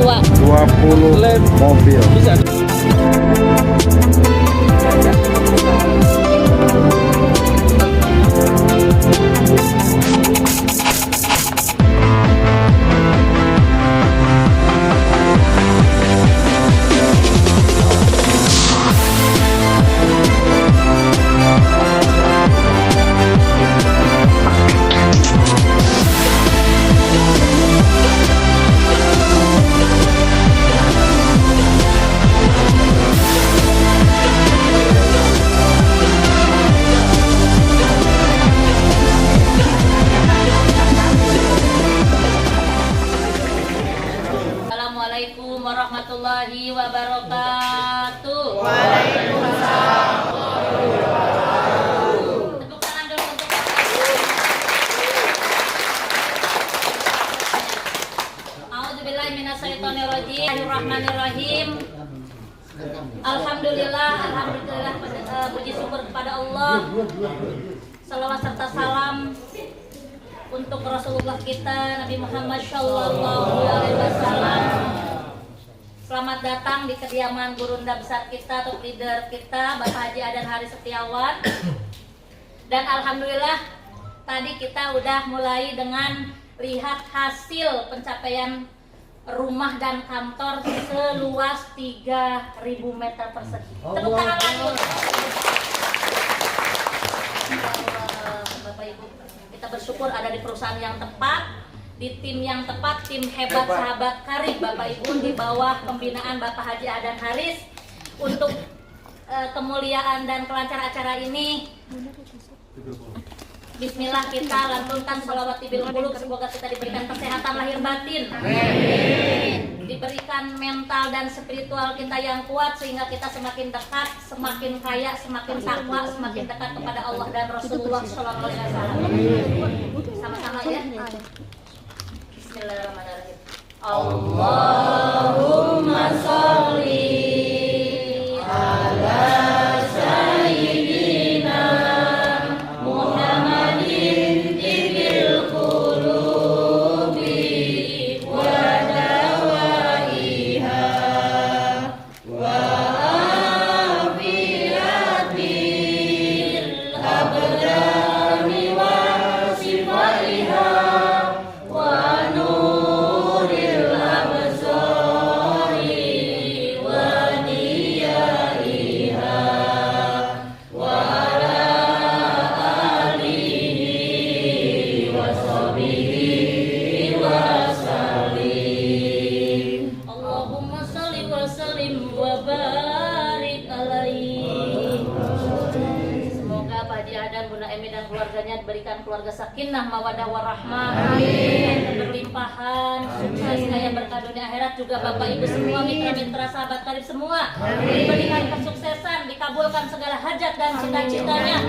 20 mobil. Bisa. Assalamualaikum warahmatullahi wabarakatuh. Waalaikumsalam. Tepuk tangan dulu untuk A'udzubillahi minasyaitonirrajim. Bismillahirrahmanirrahim. Alhamdulillah, puji syukur kepada Allah. Salawat serta salam untuk Rasulullah kita Nabi Muhammad Shallallahu Alaihi Wasallam. Selamat datang di kediaman gurunda besar kita atau leader kita Bapak Haji Adan Haris Setiawan. Dan alhamdulillah tadi kita udah mulai dengan lihat hasil pencapaian rumah dan kantor seluas 3.000 meter persegi. Tepuk tangan lagi. Bapak Ibu, kita bersyukur ada di perusahaan yang tepat, di tim yang tepat, tim hebat sahabat karib Bapak Ibu di bawah pembinaan Bapak Haji Adan Haris untuk kemuliaan dan kelancaran acara ini. Bismillah, kita lantunkan sholawat tibil qulub, semoga kita diberikan kesehatan lahir batin. Amin. Diberikan mental dan spiritual kita yang kuat sehingga kita semakin dekat, semakin kaya, semakin takwa, semakin dekat kepada Allah dan Rasulullah Shallallahu Alaihi Wasallam. Sama-sama ya. Bismillahirrahmanirrahim. Allahumma sholli ala sayyidina Muhammadin tibil qulubi wa dawaiha wa afiyatil abdani wa sifaiha wa nuril absari wa niyaiha wa ala alihi wa sahbihi wa sallim. Allahumma sholli wa sallim wa barik alaihi. Semoga Pak Haji Adan, Bunda Emi dan keluarganya diberikan keluarga sakinah, mawadah warahmah, amin, berlimpahan, sukses kaya berkah dunia akhirat, juga Bapak Ibu semua, mitra-mitra sahabat karib semua, diberikan kesuksesan, dikabulkan segala hajat dan cita-citanya,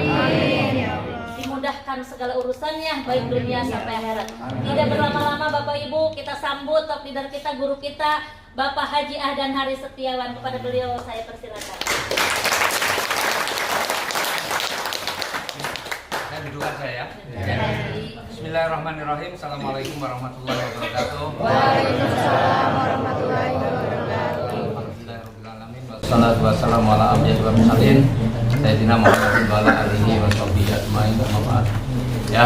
dimudahkan segala urusannya baik dunia sampai akhirat. Tidak berlama-lama Bapak Ibu, kita sambut top leader kita, guru kita Bapak Haji Adan Haris Setiawan. Kepada beliau saya persilakan. Saya dudukkan saya ya. Bismillahirrahmanirrahim. Assalamualaikum warahmatullahi wabarakatuh. Waalaikumsalam warahmatullahi wabarakatuh. Alhamdulillahirrahmanirrahim. Wassalatu wassalamu ala anbiya'i wal mursalin Sayyidina Muhammadin wa ala alihi wa sahbihi ajmain. Ya,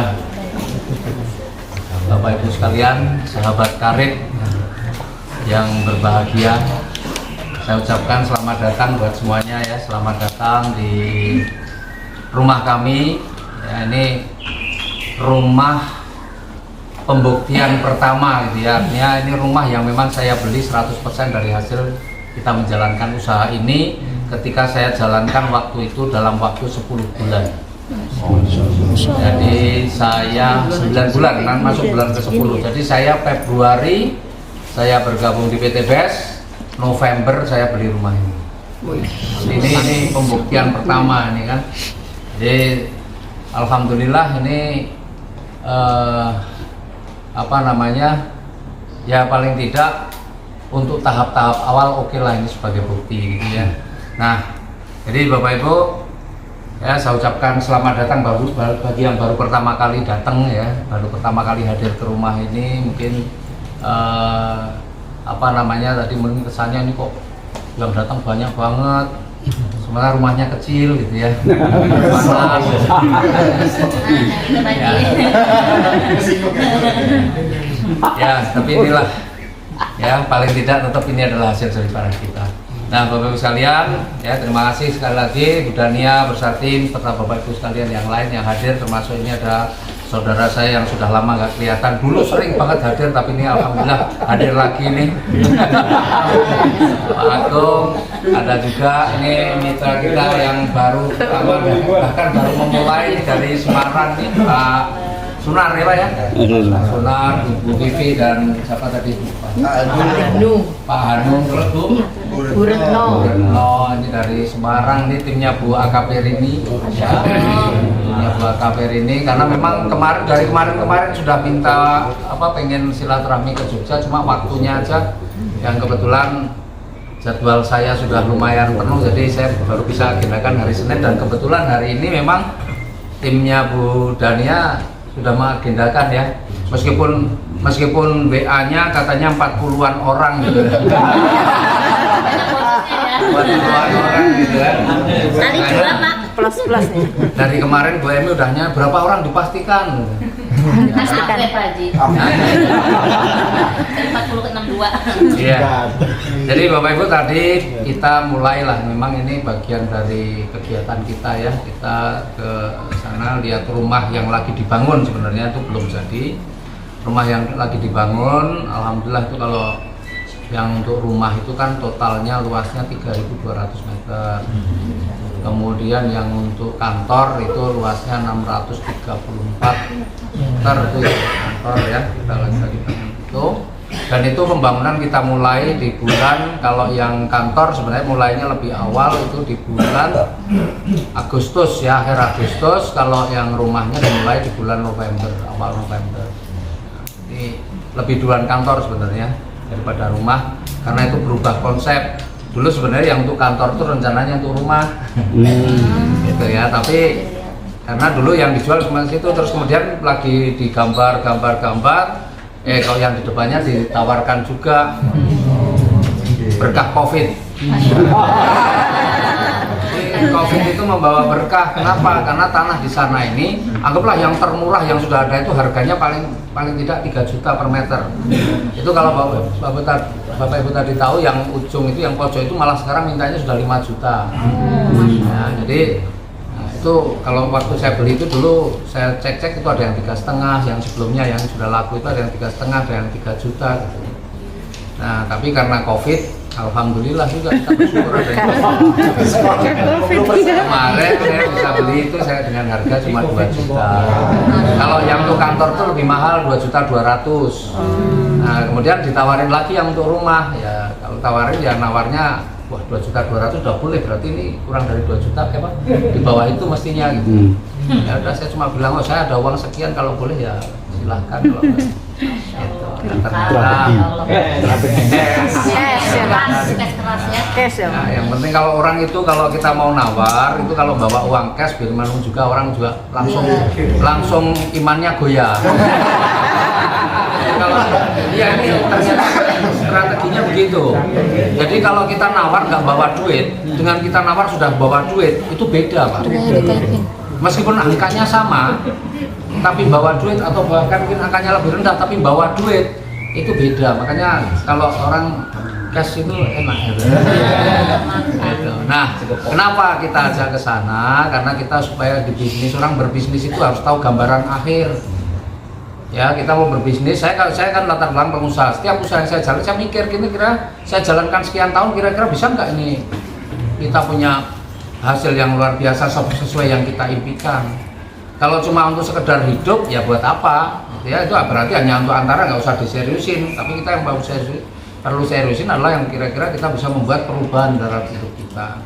Bapak Ibu sekalian, sahabat karib yang berbahagia, saya ucapkan selamat datang buat semuanya ya. Selamat datang di rumah kami. Ya, ini rumah pembuktian pertama gitu ya. Artinya ini rumah yang memang saya beli 100% dari hasil kita menjalankan usaha ini ketika saya jalankan waktu itu dalam waktu 10 bulan. Jadi saya 9 bulan kan masuk bulan ke-10. Jadi saya Februari saya bergabung di PT BES, November saya beli rumah ini. Ini pembuktian pertama ini kan. Jadi alhamdulillah ini ya paling tidak untuk tahap-tahap awal oke lah ini sebagai bukti gitu ya. Nah, jadi Bapak Ibu ya, saya ucapkan selamat datang bagi yang baru pertama kali datang ya, baru pertama kali hadir ke rumah ini. Mungkin apa namanya tadi mungkin kesannya ini kok yang datang banyak banget, sementara rumahnya kecil gitu ya. Panas. Ya, tapi inilah ya paling tidak tetap ini adalah hasil dari kita. Nah, Bapak Ibu sekalian, ya terima kasih sekali lagi Bu Dania Bersatin serta Bapak Ibu sekalian yang lain yang hadir, termasuk ini ada saudara saya yang sudah lama nggak kelihatan, dulu sering banget hadir tapi ini alhamdulillah hadir lagi nih. Pak Agung, ada juga ini mitra kita yang baru bahkan baru memulai dari Semarang nih, Pak Sunar ya Pak ya? Sunar, Bu Vivi dan siapa tadi? Pak Hanung, terus Bu Retno, ini dari Semarang nih timnya Bu Akapir ini ya. Timnya Bu Akapir ini karena memang dari kemarin sudah minta pengen silaturahmi ke Jogja, cuma waktunya aja yang kebetulan jadwal saya sudah lumayan penuh, jadi saya baru bisa agendakan hari Senin, dan kebetulan hari ini memang timnya Bu Dania sudah mengagendakan ya, meskipun WA-nya katanya 40-an orang gitu. 40-an orang gitu kan. Tadi juga Pak. Plus nih. Dari kemarin Bu Emi udahnya berapa orang dipastikan? Pastikan Pak Haji. 4062. Iya. Jadi Bapak Ibu tadi kita mulailah, memang ini bagian dari kegiatan kita ya. Kita ke sana lihat rumah yang lagi dibangun, sebenarnya itu belum jadi. Rumah yang lagi dibangun, alhamdulillah itu kalau yang untuk rumah itu kan totalnya luasnya 3.200 meter. Kemudian yang untuk kantor itu luasnya 634 meter itu ya, kantor ya, kita lagi bangun itu. Dan itu pembangunan kita mulai di bulan, kalau yang kantor sebenarnya mulainya lebih awal itu di bulan Agustus ya, akhir Agustus. Kalau yang rumahnya dimulai di bulan November, awal November. Ini lebih duluan kantor sebenarnya daripada rumah, karena itu berubah konsep. Dulu sebenarnya yang untuk kantor itu rencananya untuk rumah, gitu ya. Tapi karena dulu yang dijual cuma situ, terus kemudian lagi digambar, kalau yang di depannya ditawarkan juga berkah COVID. COVID itu membawa berkah. Kenapa? Karena tanah di sana ini, anggaplah yang termurah yang sudah ada itu harganya paling tidak 3 juta per meter. Itu kalau Bapak Ibu tadi tahu, yang ujung itu, yang pojok itu malah sekarang mintanya sudah 5 juta. Nah, jadi itu kalau waktu saya beli itu dulu saya cek itu ada yang 3,5, yang sebelumnya yang sudah laku itu ada yang 3,5, ada yang 3 juta gitu. Nah, tapi karena COVID, alhamdulillah juga kita bersyukur ada yang kemarin saya bisa beli itu saya dengan harga cuma 2 juta. Kalau yang untuk kantor itu lebih mahal, 2.200.000. Nah, kemudian ditawarin lagi yang untuk rumah ya, kalau tawarin ya nawarnya wah 2.200.000 udah boleh, berarti ini kurang dari 2 juta ya Pak, di bawah itu mestinya gitu. Ya udah, saya cuma bilang saya ada uang sekian, kalau boleh ya silahkan, kalau enggak gitu. Nah, yang penting kalau orang itu, kalau kita mau nawar itu, kalau bawa uang cash biar malu juga, orang juga langsung imannya goyah. Kalau ya ini ternyata strateginya begitu. Jadi kalau kita nawar nggak bawa duit, dengan kita nawar sudah bawa duit, itu beda Pak. Meskipun angkanya sama, tapi bawa duit, atau bahkan mungkin angkanya lebih rendah tapi bawa duit, itu beda. Makanya kalau orang cash itu enak gitu. Nah, kenapa kita ajak ke sana? Karena kita supaya di bisnis, orang berbisnis itu harus tahu gambaran akhir. Ya, kita mau berbisnis, saya kan latar belakang pengusaha. Setiap usaha yang saya jalan, saya mikir kira-kira saya jalankan sekian tahun, kira-kira bisa nggak ini kita punya hasil yang luar biasa sesuai yang kita impikan. Kalau cuma untuk sekedar hidup, ya buat apa? Ya itu berarti hanya untuk antara, nggak usah diseriusin. Tapi kita yang perlu seriusin adalah yang kira-kira kita bisa membuat perubahan dalam hidup kita.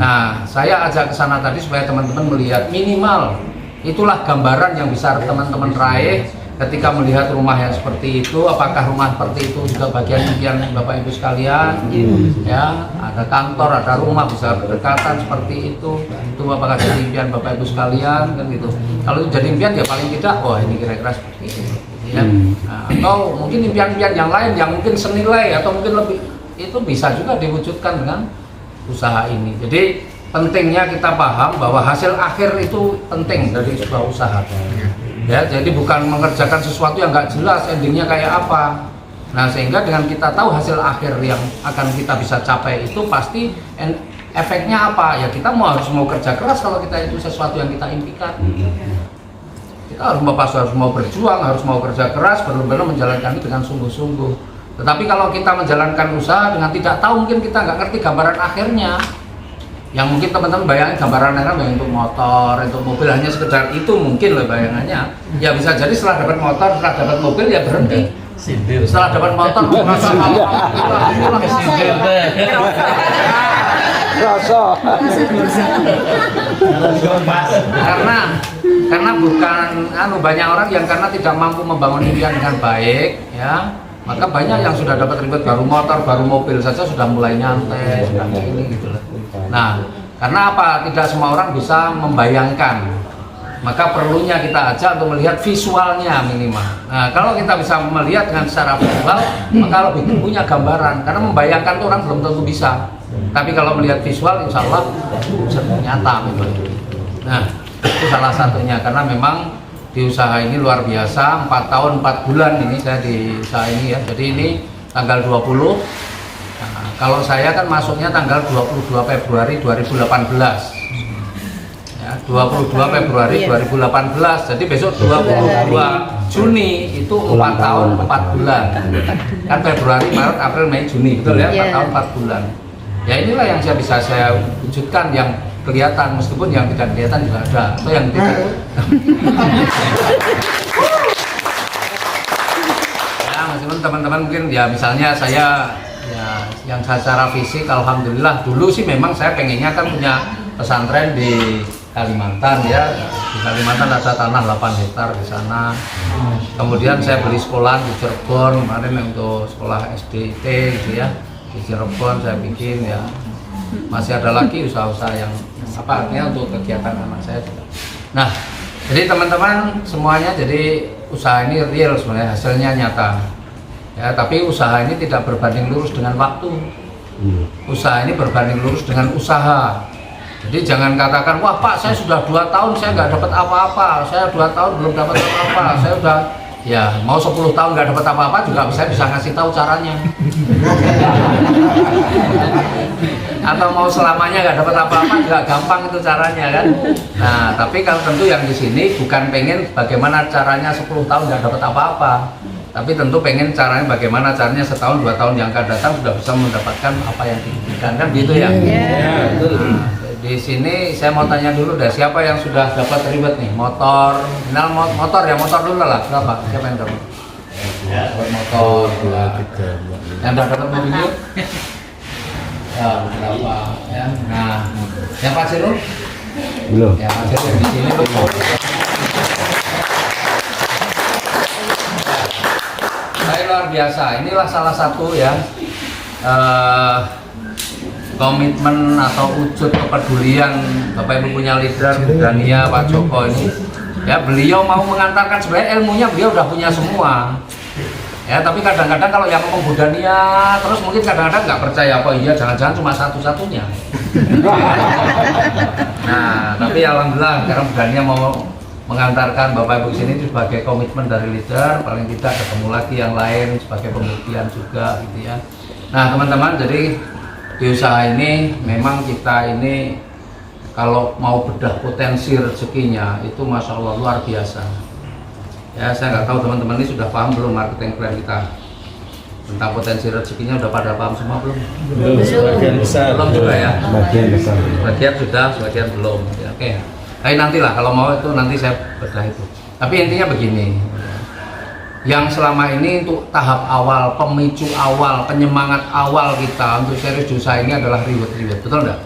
Nah, saya ajak ke sana tadi supaya teman-teman melihat minimal itulah gambaran yang bisa teman-teman raih ketika melihat rumah yang seperti itu. Apakah rumah seperti itu juga bagian impian Bapak Ibu sekalian? Ya, ada kantor, ada rumah bisa berdekatan seperti itu. Itu apakah jadi impian Bapak Ibu sekalian kan gitu. Kalau itu jadi impian ya paling tidak, wah ini kira-kira seperti itu. ya. Nah, atau mungkin impian-impian yang lain yang mungkin senilai atau mungkin lebih, itu bisa juga diwujudkan dengan usaha ini. Jadi pentingnya kita paham bahwa hasil akhir itu penting dari sebuah usaha. Ya, jadi bukan mengerjakan sesuatu yang nggak jelas endingnya kayak apa. Nah, sehingga dengan kita tahu hasil akhir yang akan kita bisa capai itu pasti efeknya apa? Ya kita harus mau kerja keras kalau kita itu sesuatu yang kita impikan. Kita harus mau berjuang, harus mau kerja keras, benar-benar menjalankan itu dengan sungguh-sungguh. Tetapi kalau kita menjalankan usaha dengan tidak tahu, mungkin kita nggak ngerti gambaran akhirnya. Yang mungkin teman-teman bayangin gambaran akhirnya untuk motor, untuk mobil hanya sekedar itu mungkin loh bayangannya. Ya bisa jadi setelah dapat motor, setelah dapat mobil ya berhenti. Setelah dapat motor merasa karena bukan banyak orang yang karena tidak mampu membangun impian dengan baik, ya, maka banyak yang sudah dapat ribet baru motor, baru mobil saja sudah mulai nyantai, sudah kayak ini gitu loh. Nah, karena apa? Tidak semua orang bisa membayangkan, maka perlunya kita ajak untuk melihat visualnya minimal. Nah, kalau kita bisa melihat dengan secara visual, maka lebih punya gambaran. Karena membayangkan itu orang belum tentu bisa. Tapi kalau melihat visual, insya Allah nyata gitu. Nah, itu salah satunya. Karena memang di usaha ini luar biasa. 4 tahun 4 bulan ini saya di usaha ini ya. Jadi ini tanggal 20. Nah, kalau saya kan masuknya tanggal 22 Februari 2018. 22 Februari 2018, jadi besok 22 Juni itu 4 tahun 4 bulan. Kan Februari, Maret, April, Mei, Juni, betul ya? 4 tahun 4 bulan. Ya inilah yang bisa saya wujudkan, yang kelihatan, meskipun yang tidak kelihatan juga ada, atau yang tidak. Ya meskipun teman-teman mungkin ya misalnya saya ya yang secara fisik alhamdulillah dulu sih memang saya pengennya kan punya pesantren di Kalimantan ya. Di Kalimantan ada tanah 8 hektar di sana. Kemudian saya beli sekolah di Cirebon kemarin untuk sekolah SDT gitu ya. Di Cirebon saya bikin ya. Masih ada lagi usaha-usaha yang apa artinya untuk kegiatan anak saya juga. Nah, jadi teman-teman semuanya, jadi usaha ini real sebenarnya, hasilnya nyata. Ya, tapi usaha ini tidak berbanding lurus dengan waktu. Usaha ini berbanding lurus dengan usaha. Jadi jangan katakan, wah Pak saya sudah 2 tahun saya nggak dapat apa-apa, saya 2 tahun belum dapat apa-apa, saya udah ya mau 10 tahun nggak dapat apa-apa juga saya bisa ngasih tahu caranya. Atau mau selamanya nggak dapat apa-apa juga gampang itu caranya kan. Nah tapi kalau tentu yang di sini bukan pengen bagaimana caranya 10 tahun nggak dapat apa-apa, tapi tentu pengen caranya bagaimana caranya setahun 2 tahun yang akan datang sudah bisa mendapatkan apa yang diinginkan kan gitu ya. Nah, di sini saya mau tanya dulu deh, siapa yang sudah dapat ribet nih motor? Kenal motor ya, motor dulu lah. Berapa? Siapa yang dapat? Dapat motor. Yang udah dapat mobil? Ya berapa? Ya. Nah, yang Pak Sirul? Belum. Ya Pak Sirul di sini belum. Saya luar biasa. Inilah salah satu ya. Komitmen atau wujud kepedulian Bapak Ibu punya leader Budania Pak Joko ini ya, beliau mau mengantarkan sebenarnya ilmunya beliau udah punya semua ya, tapi kadang-kadang kalau yang ngomong Budania terus mungkin kadang-kadang nggak percaya apa iya jangan-jangan cuma satu-satunya. Nah tapi alhamdulillah karena Budania mau mengantarkan Bapak Ibu sini sebagai komitmen dari leader, paling tidak ketemu lagi yang lain sebagai pembuktian juga gitu ya. Nah teman-teman, jadi di usaha ini memang kita ini kalau mau bedah potensi rezekinya itu Masya Allah luar biasa ya. Saya nggak tahu teman-teman ini sudah paham belum marketing plan kita tentang potensi rezekinya, udah pada paham semua belum? Sebagian besar belum juga ya, sebagian besar, sebagian sudah, sebagian belum ya, oke. Tapi nantilah kalau mau itu nanti saya bedah itu, tapi intinya begini, yang selama ini untuk tahap awal, pemicu awal, penyemangat awal kita untuk serius di usaha ini adalah reward, betul enggak?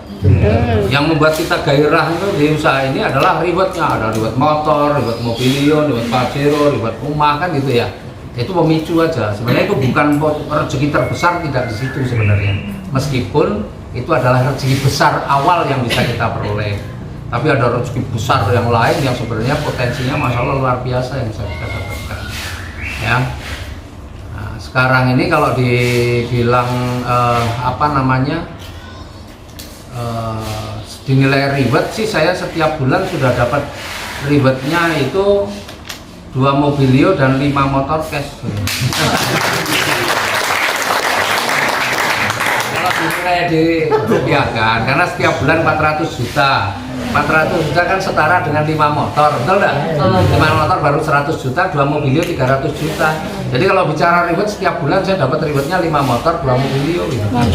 Yang membuat kita gairah itu di usaha ini adalah rewardnya, ada reward motor, reward mobilio, reward pajero, reward rumah kan gitu ya. Itu pemicu aja. Sebenarnya itu bukan rezeki terbesar, tidak di situ sebenarnya. Meskipun itu adalah rezeki besar awal yang bisa kita peroleh. Tapi ada rezeki besar yang lain yang sebenarnya potensinya Masya Allah luar biasa yang bisa kita dapatkan. Ya, ya. Nah, sekarang ini kalau dibilang dinilai ribet sih, saya setiap bulan sudah dapat ribetnya itu 2 mobilio dan 5 motor cash. Kalau dinilai dirupiahkan, karena setiap bulan 400 juta. 400 juta kan setara dengan 5 motor, betul nggak? 5 motor baru 100 juta, 2 mobilio 300 juta. Jadi kalau bicara ribet, setiap bulan saya dapat ribetnya 5 motor, 2 mobilio gitu. Nah,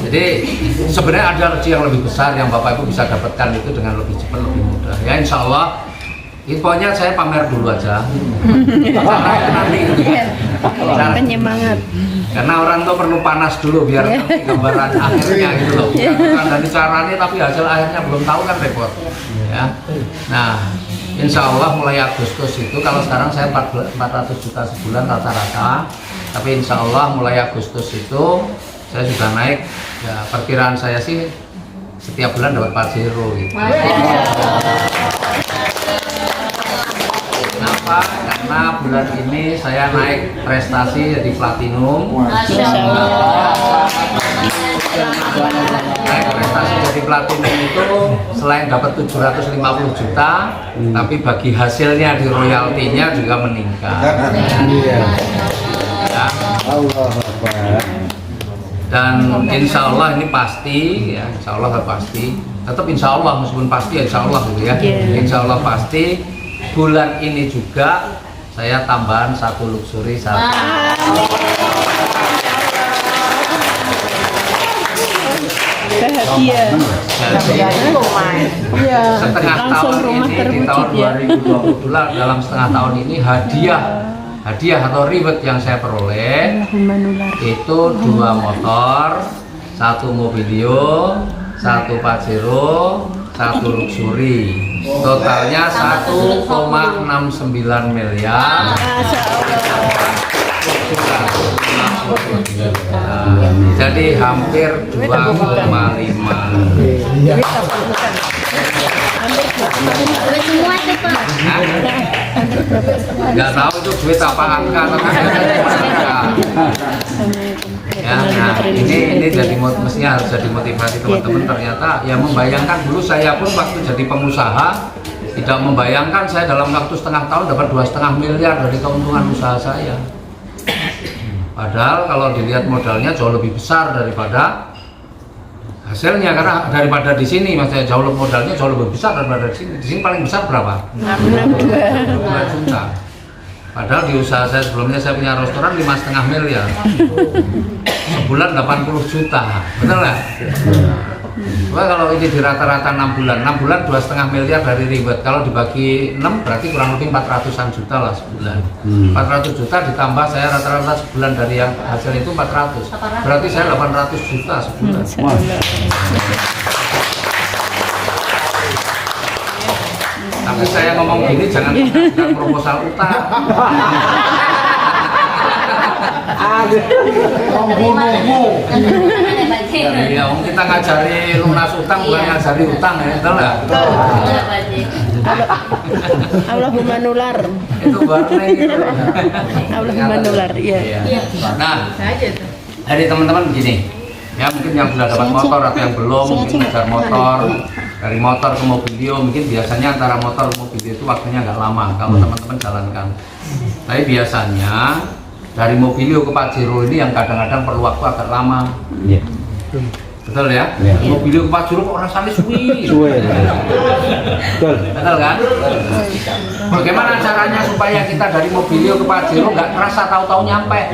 jadi sebenarnya ada rezeki yang lebih besar yang Bapak Ibu bisa dapatkan itu dengan lebih cepat, lebih mudah. Ya insya Allah, pokoknya saya pamer dulu aja. Nanti penyemangat. Karena orang tuh perlu panas dulu biar ngerti gambaran akhirnya gitu loh. Bukan dari caranya tapi hasil akhirnya belum tahu kan repot. Ya. Nah, insya Allah mulai Agustus itu, kalau sekarang saya 400 juta sebulan rata-rata, tapi insya Allah mulai Agustus itu saya sudah naik. Ya, perkiraan saya sih setiap bulan dapat Pajero gitu. Kenapa? Karena bulan ini saya naik prestasi jadi platinum. Naik prestasi jadi platinum itu selain dapat 750 juta, tapi bagi hasilnya di royaltinya juga meningkat. Ya. Dan insya Allah ini pasti, ya insya Allah pasti. Tetap insya Allah, meskipun pasti ya insya Allah gitu ya. Insya Allah pasti bulan ini juga saya tambahan 1 luxury 1. Bahagia. Setengah tahun ini di tahun 2022 dalam setengah tahun ini hadiah atau reward yang saya peroleh itu 2 motor, 1 mobilio, 1 Pajero, 1 luxury. Totalnya 1,69 miliar. Jadi hampir 2,5. Nggak tahu itu duit apa angka, ya, nah ini jadi mestinya harus jadi motivasi teman-teman. Ternyata ya membayangkan, dulu saya pun waktu jadi pengusaha tidak membayangkan saya dalam waktu setengah tahun dapat 2,5 miliar dari keuntungan usaha saya. Padahal kalau dilihat modalnya jauh lebih besar daripada hasilnya, karena daripada di sini maksudnya jauh lebih modalnya jauh lebih besar daripada di sini. Di sini paling besar berapa? 2 juta. Padahal di usaha saya sebelumnya saya punya restoran 5,5 miliar. Sebulan 80 juta. Betul nggak? Wah, kalau ini di rata-rata 6 bulan 2,5 miliar dari reward. Kalau dibagi 6 berarti kurang lebih 400-an juta lah sebulan. 400 juta ditambah saya rata-rata sebulan dari yang hasil itu 400. Berarti saya 800 juta sebulan. Tapi saya ngomong gini jangan proposal utang. Ya, kita ngajari lunas utang bukan ngajari utang ya, betul nggak? Allahumma nular. Itu warna gitu. Allahumma nular, iya. Nah, dari teman-teman begini, ya mungkin yang sudah dapat motor atau yang belum, mungkin ngejar motor, dari motor ke mobilio, mungkin biasanya antara motor ke mobilio itu waktunya nggak lama kalau teman-teman jalankan. Tapi biasanya dari mobilio ke Pajero ini yang kadang-kadang perlu waktu agak lama. Betul ya? Mobilio ke Pajero kok rasanya suwi. Betul kan? Bagaimana caranya supaya kita dari mobilio ke Pajero nggak kerasa tahu-tahu nyampe?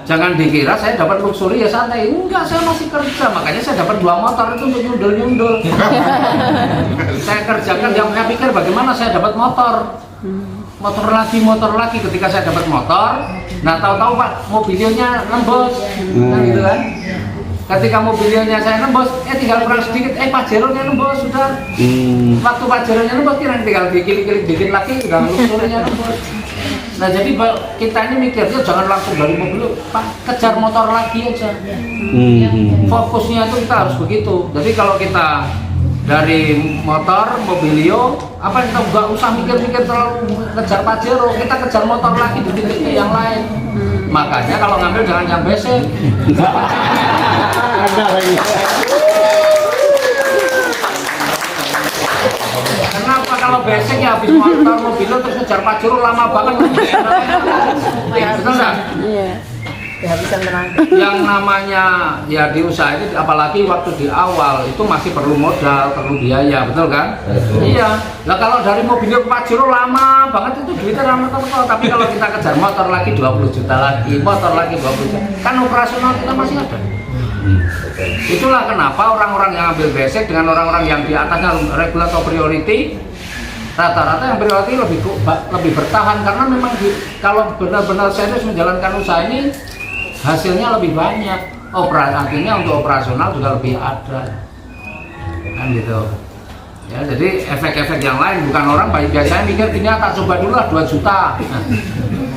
Jangan dikira saya dapat luxury ya santai. Enggak, saya masih kerja. Makanya saya dapat 2 motor itu untuk nyundul-nyundul. Saya kerjakan, yang saya pikir bagaimana saya dapat motor. Motor lagi ketika saya dapat motor. Nah, tahu-tahu Pak, mobilionya nembus. Nah, gitu kan. Ketika mobilionya saya nembus, tinggal kurang sedikit, Pajero-nya nembus sudah. Waktu Pajero-nya nembus, tinggal diklik-klik dikit lagi, udah luxury-nya nembus. Nah, jadi kita ini mikirnya jangan langsung dari mobil, Pak, kejar motor lagi aja. Fokusnya itu kita harus begitu. Jadi kalau kita dari motor, mobilio, apa kita nggak usah mikir-mikir terlalu kejar Pajero, kita kejar motor lagi di titik yang lain. Makanya kalau ngambil jangan yang basic. Kenapa kalau basic ya habis motor, mobilio terus kejar Pajero lama banget? Ya, betul nggak? Iya. Kehabisan tenaga. Yang namanya ya di usaha ini apalagi waktu di awal itu masih perlu modal, perlu biaya, betul kan? Iya. Nah kalau dari mobilnya ke Pajero lama banget itu duitnya lama-lama. Tapi kalau kita kejar motor lagi 20 juta lagi, motor lagi 20 juta, kan operasional kita masih ada. Itulah kenapa orang-orang yang ambil basic dengan orang-orang yang di atasnya regular atau priority, rata-rata yang priority lebih bertahan karena memang kalau benar-benar serius menjalankan usaha ini hasilnya lebih banyak, artinya untuk operasional juga lebih ada, kan gitu. Ya, jadi efek-efek yang lain bukan orang biasanya mikir ini tak coba dulu lah 2 juta. Nah,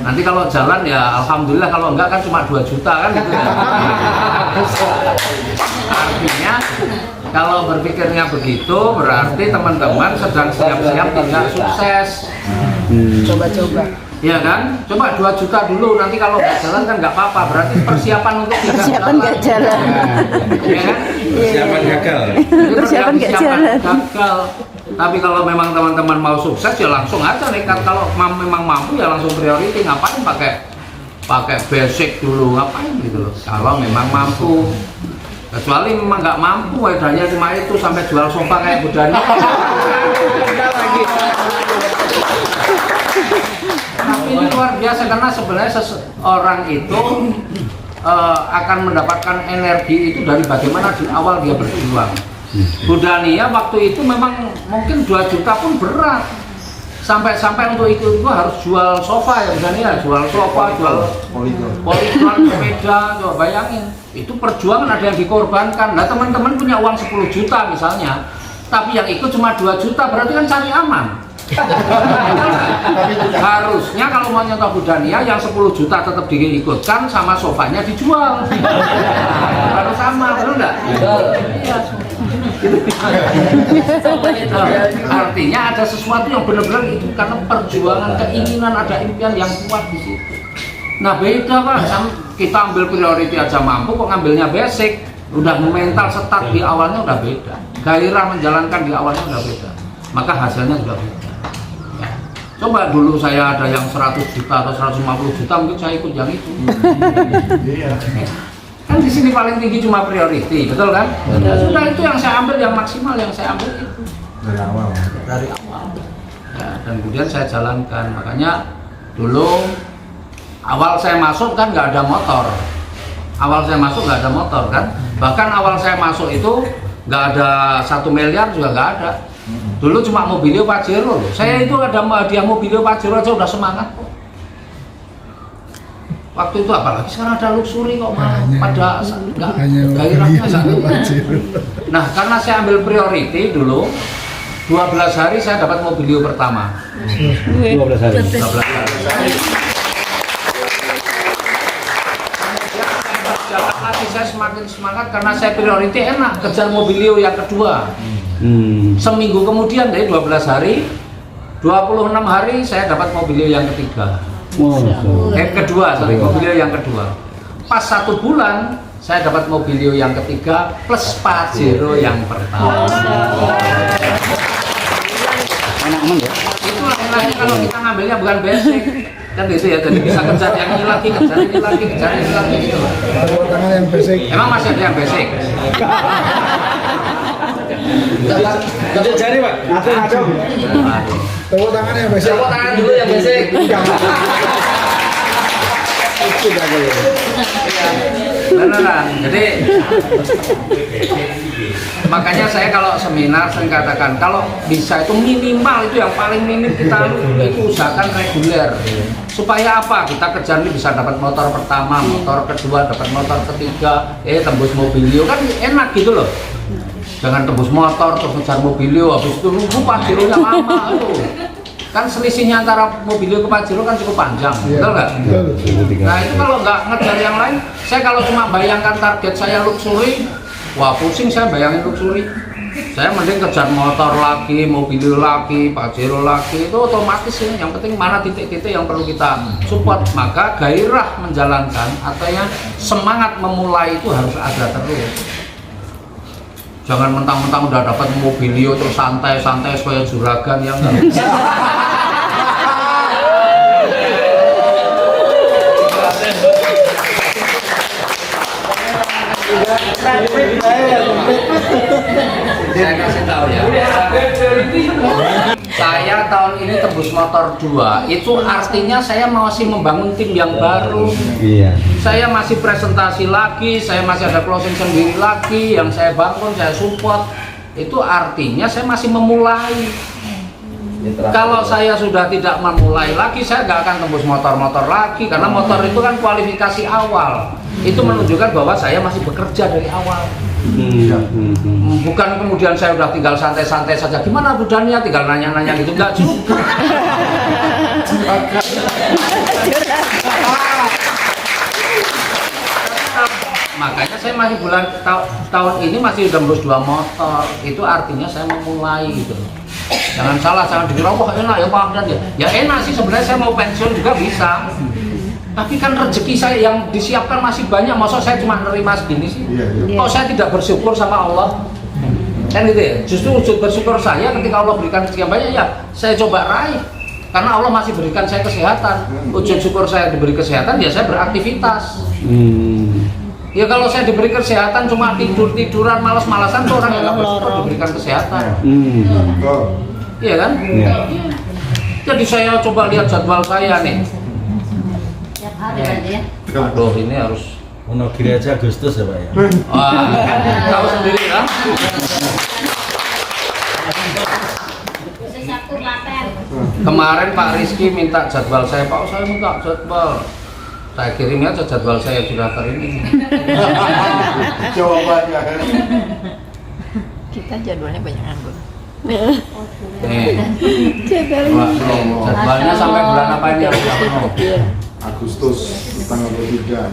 nanti kalau jalan ya alhamdulillah, kalau enggak kan cuma 2 juta kan gitu ya. Artinya kalau berpikirnya begitu berarti teman-teman sedang siap-siap tidak sukses. Coba-coba. Iya kan? Coba 2 juta dulu, nanti kalau nggak jalan kan nggak apa-apa, berarti persiapan untuk Persiapan nggak jalan. Iya kan? Persiapan gagal. Persiapan nggak jalan. Gagal. Tapi kalau memang teman-teman mau sukses ya langsung aja nekat. Kalau memang mampu ya langsung priority. Ngapain pakai basic dulu, ngapain gitu loh. Kalau memang mampu. Kecuali memang nggak mampu, wedanya cuma itu sampai jual sofa kayak budanya. Lagi. Tapi ini luar biasa karena sebenarnya seseorang itu akan mendapatkan energi itu dari bagaimana di awal dia berjuang. Budania waktu itu memang mungkin 2 juta pun berat. Sampai untuk itu harus jual sofa ya Budania, jual sofa, jual poligon, sepeda, coba bayangin. Itu perjuangan, ada yang dikorbankan. Nah teman-teman punya uang 10 juta misalnya, tapi yang ikut cuma 2 juta, berarti kan cari aman. Harusnya kalau mau nyontoh Budania yang 10 juta tetap diikutkan, sama sofanya dijual. Harus sama, betul nggak? Iya. Artinya ada sesuatu yang benar-benar itu karena perjuangan, keinginan, ada impian yang kuat di situ. Nah beda Pak, kita ambil priority aja mampu, kok ngambilnya basic, udah mental start di awalnya udah beda, gairah menjalankan di awalnya udah beda, maka hasilnya juga beda. Coba dulu saya ada yang 100 juta atau 150 juta, mungkin saya ikut yang itu. Kan di sini paling tinggi cuma priority, betul kan? Ya, sudah itu yang saya ambil, yang maksimal yang saya ambil itu. Dari awal. Ya, dan kemudian saya jalankan. Makanya dulu awal saya masuk kan nggak ada motor. Awal saya masuk nggak ada motor kan. Bahkan awal saya masuk itu nggak ada 1 miliar juga nggak ada. Dulu cuma mobilio Pajero. Saya itu ada hadiah mobilio Pajero aja udah semangat kok. Waktu itu apalagi sekarang ada luxury kok malah pada enggak gairahnya Pajero. Nah, karena saya ambil priority dulu 12 hari saya dapat mobilio pertama. 12 hari. 12 hari. Jalan lagi saya semakin semangat karena saya priority enak kejar mobilio yang kedua. Seminggu kemudian dari 12 hari 26 hari saya dapat mobilio yang ketiga. Kedua, mobilio yang kedua. Pas 1 bulan saya dapat mobilio yang ketiga plus Pajero yang pertama. Enak ya? Itulah enaknya kalau kita ngambilnya bukan basic kan gitu ya, jadi bisa kejar yang ini lagi, kejar ini lagi, kejar ini lagi gitu. Tangan yang basic. Emang masih ada yang basic? Tepuk jari Pak. Adem. Tepuk tangan yang basic. Tepuk tangan dulu yang basic. Beneran. Jadi makanya saya kalau seminar saya katakan kalau bisa itu minimal itu yang paling minim kita itu usahakan reguler. Supaya apa? Kita kejar ini bisa dapat motor pertama, motor kedua, dapat motor ketiga, tembus mobilio kan enak gitu loh. Jangan tembus motor terus ngejar mobilio, habis itu nunggu Pajero-nya lama itu. Kan selisihnya antara mobilio ke Pajero kan cukup panjang, betul nggak? Nah itu kalau nggak ngejar yang lain, saya kalau cuma bayangkan target saya luxury, wah pusing saya bayangin luxury. Saya mending kejar motor lagi, mobil lagi, Pajero lagi, itu otomatis ya. Yang penting mana titik-titik yang perlu kita support. Maka gairah menjalankan atau yang semangat memulai itu harus ada terus. Jangan mentang-mentang udah dapat mobilio terus santai-santai supaya juragan yang saya kasih tahu ya. Saya tahun ini tembus motor 2. Itu artinya saya masih membangun tim yang baru. Iya. Saya masih presentasi lagi, saya masih ada closing sendiri lagi yang saya bangun, saya support. Itu artinya saya masih memulai. Kalau saya sudah tidak memulai lagi, saya nggak akan tembus motor-motor lagi karena motor itu kan kualifikasi awal. Itu menunjukkan bahwa saya masih bekerja dari awal. Bukan kemudian saya udah tinggal santai-santai saja. Gimana Bu Dania? Tinggal nanya-nanya gitu, nggak juga. Makanya saya masih tahun ini masih udah tembus 2 motor. Itu artinya saya memulai gitu. Jangan salah, jangan dikira wah enak ya Pak Ahmad ya. Ya enak sih sebenarnya, saya mau pensiun juga bisa. Tapi kan rezeki saya yang disiapkan masih banyak, masa saya cuma nerima segini sih? Kok saya tidak bersyukur sama Allah? Kan gitu ya, justru wujud bersyukur saya ketika Allah berikan sekian banyak ya saya coba raih. Karena Allah masih berikan saya kesehatan. Wujud syukur saya diberi kesehatan ya saya beraktivitas. Ya kalau saya diberi kesehatan cuma tidur-tiduran, malas-malasan tuh orang yang nggak bersyukur diberikan kesehatan. Iya kan? Jadi saya coba lihat jadwal saya nih. Tiap hari aja ya. Aduh, ini harus Wonogiri aja Agustus ya Pak ya. wah, tahu sendiri kan? Bisa Sabtu Klaten. Kemarin Pak Rizky minta jadwal saya, Pak saya minta jadwal. Saya kirim aja jadwal saya di daftar ini. Jawabannya. Kita jadwalnya banyak nganggur. Nih, jadwalnya sampai bulan apa ini harus kamu? Agustus tanggal 23.